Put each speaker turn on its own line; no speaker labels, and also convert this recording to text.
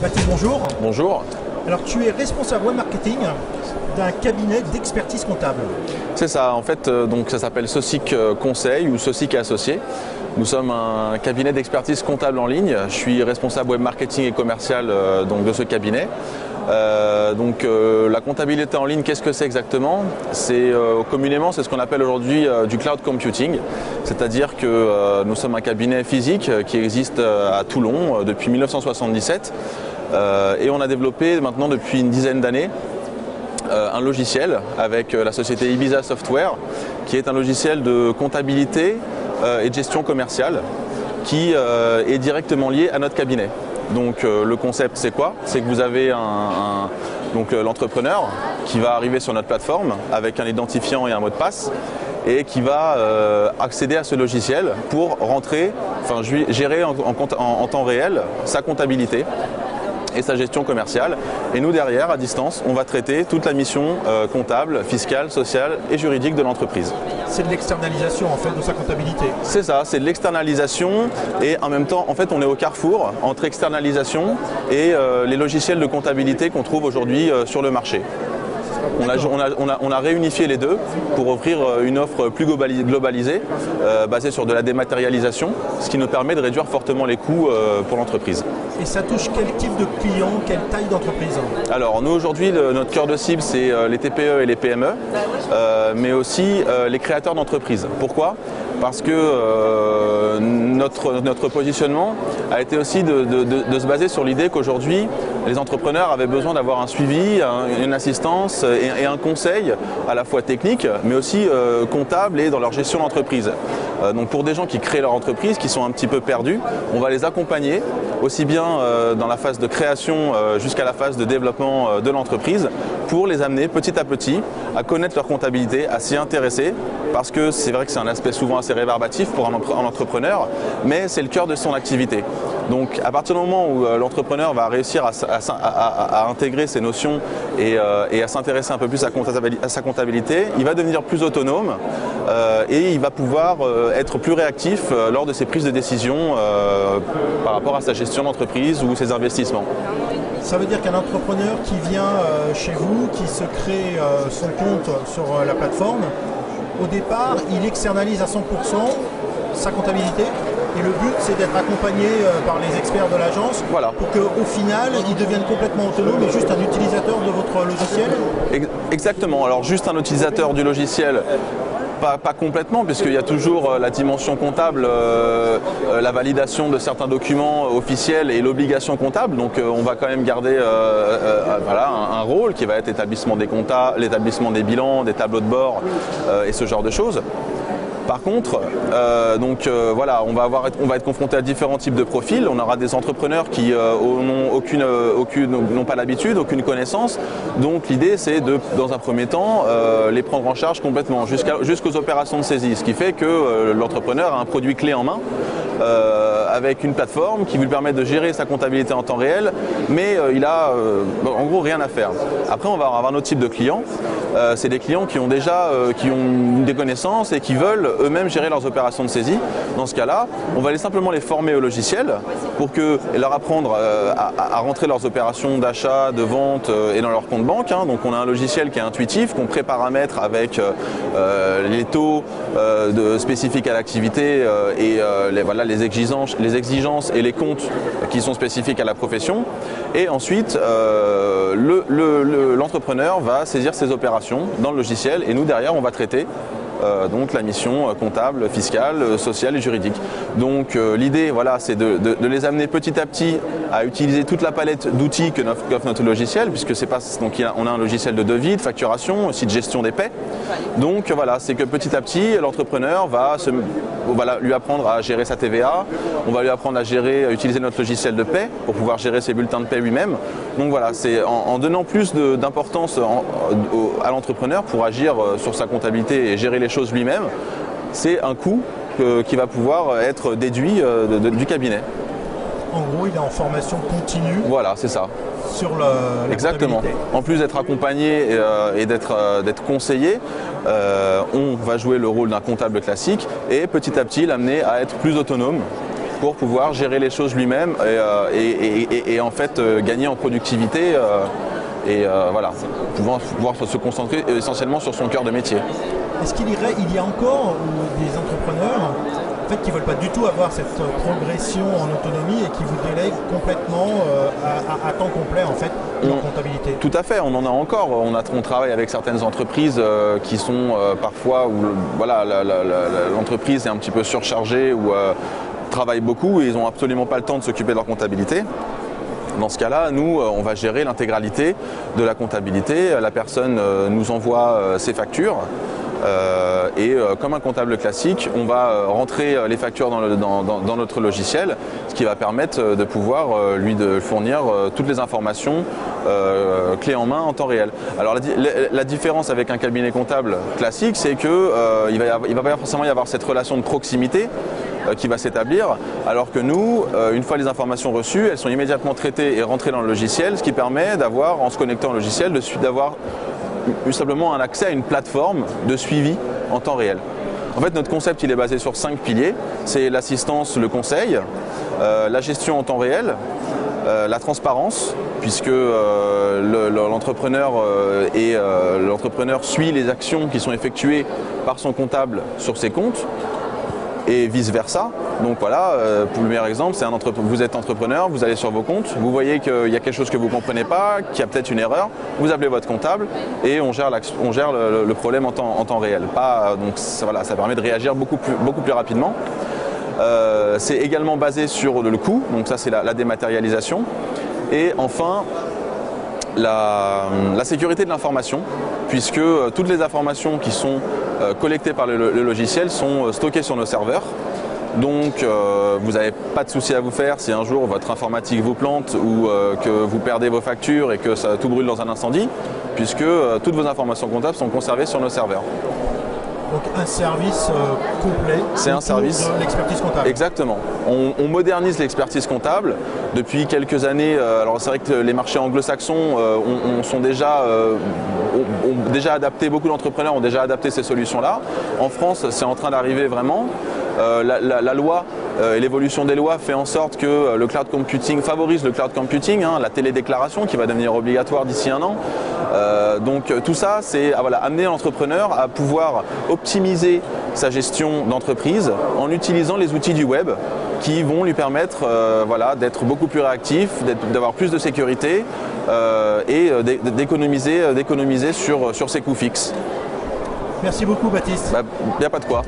Baptiste, bonjour.
Bonjour.
Alors tu es responsable web marketing d'un cabinet d'expertise comptable.
C'est ça, en fait, donc ça s'appelle Socic Conseil ou Socic et Associés. Nous sommes un cabinet d'expertise comptable en ligne. Je suis responsable web marketing et commercial donc de ce cabinet. La comptabilité en ligne, qu'est-ce que c'est exactement? Communément, c'est ce qu'on appelle aujourd'hui du cloud computing. C'est-à-dire que nous sommes un cabinet physique qui existe à Toulon depuis 1977 et on a développé maintenant depuis une dizaine d'années un logiciel avec la société Ibiza Software qui est un logiciel de comptabilité et de gestion commerciale qui est directement lié à notre cabinet. Donc le concept c'est quoi? C'est que vous avez l'entrepreneur qui va arriver sur notre plateforme avec un identifiant et un mot de passe et qui va accéder à ce logiciel pour gérer en temps réel sa comptabilité et sa gestion commerciale. Et nous derrière, à distance, on va traiter toute la mission comptable, fiscale, sociale et juridique de l'entreprise.
C'est de l'externalisation en fait de sa comptabilité.
C'est ça, c'est de l'externalisation et en même temps, en fait, on est au carrefour entre externalisation et les logiciels de comptabilité qu'on trouve aujourd'hui sur le marché. On a réunifié les deux pour offrir une offre plus globalisée, basée sur de la dématérialisation, ce qui nous permet de réduire fortement les coûts pour l'entreprise.
Et ça touche quel type de client, quelle taille d'entreprise?
Alors nous aujourd'hui, notre cœur de cible c'est les TPE et les PME, mais aussi les créateurs d'entreprises. Pourquoi? Parce que notre positionnement a été aussi de se baser sur l'idée qu'aujourd'hui les entrepreneurs avaient besoin d'avoir un suivi, une assistance et un conseil à la fois technique mais aussi comptable et dans leur gestion d'entreprise. Donc pour des gens qui créent leur entreprise, qui sont un petit peu perdus, on va les accompagner aussi bien dans la phase de création jusqu'à la phase de développement de l'entreprise pour les amener petit à petit à connaître leur comptabilité, à s'y intéresser parce que c'est vrai que c'est un aspect souvent assez rébarbatif pour un entrepreneur, mais c'est le cœur de son activité. Donc à partir du moment où l'entrepreneur va réussir à intégrer ces notions et à s'intéresser un peu plus à sa comptabilité, il va devenir plus autonome et il va pouvoir être plus réactif lors de ses prises de décision par rapport à sa gestion d'entreprise ou ses investissements.
Ça veut dire qu'un entrepreneur qui vient chez vous, qui se crée son compte sur la plateforme, au départ, il externalise à 100% sa comptabilité et le but c'est d'être accompagné par les experts de l'agence pour qu'au final il devienne complètement autonome et juste un utilisateur de votre logiciel.
Exactement, alors juste un utilisateur du logiciel. Pas complètement, puisqu'il y a toujours la dimension comptable, la validation de certains documents officiels et l'obligation comptable. Donc on va quand même garder un rôle qui va être l'établissement des comptas, l'établissement des bilans, des tableaux de bord et ce genre de choses. Par contre, on va être confronté à différents types de profils. On aura des entrepreneurs qui n'ont pas l'habitude, aucune connaissance. Donc l'idée c'est de, dans un premier temps, les prendre en charge complètement jusqu'aux opérations de saisie. Ce qui fait que l'entrepreneur a un produit clé en main avec une plateforme qui lui permet de gérer sa comptabilité en temps réel, mais il a en gros rien à faire. Après on va avoir un autre type de clients. C'est des clients qui ont déjà des connaissances et qui veulent eux-mêmes gérer leurs opérations de saisie. Dans ce cas-là, on va simplement les former au logiciel pour leur apprendre à rentrer leurs opérations d'achat, de vente et dans leur compte banque. Donc on a un logiciel qui est intuitif, qu'on préparamètre avec les taux spécifiques à l'activité et les exigences et les comptes qui sont spécifiques à la profession. Et ensuite, l'entrepreneur va saisir ses opérations dans le logiciel et nous derrière on va traiter donc la mission comptable, fiscale, sociale et juridique. Donc l'idée c'est de les amener petit à petit à utiliser toute la palette d'outils qu'offre notre logiciel, puisque on a un logiciel de devis, de facturation, aussi de gestion des paies. Donc c'est que petit à petit l'entrepreneur va lui apprendre à gérer sa TVA, on va lui apprendre à utiliser notre logiciel de paie pour pouvoir gérer ses bulletins de paie lui-même. Donc c'est en donnant plus d'importance à l'entrepreneur pour agir sur sa comptabilité et gérer les choses lui-même, c'est un coût qui va pouvoir être déduit du cabinet.
En gros, il est en formation continue.
Voilà, c'est ça.
Sur la
Exactement. En plus d'être accompagné et d'être conseillé, on va jouer le rôle d'un comptable classique et petit à petit l'amener à être plus autonome pour pouvoir gérer les choses lui-même et en fait gagner en productivité voilà, pouvoir se concentrer essentiellement sur son cœur de métier.
Est-ce qu'il y a encore des entrepreneurs en fait, qui ne veulent pas du tout avoir cette progression en autonomie et qui vous délèguent complètement à temps complet en fait leur comptabilité?
Tout à fait, on en a encore. On travaille avec certaines entreprises qui sont parfois où voilà, l'entreprise est un petit peu surchargée ou travaille beaucoup et ils n'ont absolument pas le temps de s'occuper de leur comptabilité. Dans ce cas-là, nous, on va gérer l'intégralité de la comptabilité. La personne nous envoie ses factures. Comme un comptable classique, on va rentrer les factures dans notre logiciel, ce qui va permettre de pouvoir lui fournir toutes les informations clés en main en temps réel. Alors la différence avec un cabinet comptable classique, c'est qu'il va pas forcément y avoir cette relation de proximité qui va s'établir, alors que nous, une fois les informations reçues, elles sont immédiatement traitées et rentrées dans le logiciel, ce qui permet d'avoir, en se connectant au logiciel, d'avoir simplement un accès à une plateforme de suivi en temps réel. En fait, notre concept il est basé sur 5 piliers. C'est l'assistance, le conseil, la gestion en temps réel, la transparence, puisque l'entrepreneur suit les actions qui sont effectuées par son comptable sur ses comptes, et vice-versa. Donc voilà, pour le meilleur exemple, vous êtes entrepreneur, vous allez sur vos comptes, vous voyez qu'il y a quelque chose que vous ne comprenez pas, qu'il y a peut-être une erreur, vous appelez votre comptable et on gère le problème en temps réel. Donc voilà, ça permet de réagir beaucoup plus rapidement. C'est également basé sur le coût, donc ça c'est la dématérialisation. Et enfin, la sécurité de l'information, puisque toutes les informations qui sont collectées par le logiciel sont stockées sur nos serveurs. Donc vous n'avez pas de souci à vous faire si un jour votre informatique vous plante ou que vous perdez vos factures et que tout brûle dans un incendie, puisque toutes vos informations comptables sont conservées sur nos serveurs.
Donc un service complet.
C'est un service
de l'expertise comptable.
Exactement. On modernise l'expertise comptable depuis quelques années. Alors c'est vrai que les marchés anglo-saxons ont déjà adapté, beaucoup d'entrepreneurs ont déjà adapté ces solutions-là. En France, c'est en train d'arriver vraiment. La loi et l'évolution des lois fait en sorte que le cloud computing favorise le cloud computing, la télédéclaration qui va devenir obligatoire d'ici un an. Donc tout ça, c'est amener l'entrepreneur à pouvoir optimiser sa gestion d'entreprise en utilisant les outils du web qui vont lui permettre d'être beaucoup plus réactif, d'avoir plus de sécurité et d'économiser sur ses coûts fixes.
Merci beaucoup Baptiste.
Il n'y a pas de quoi.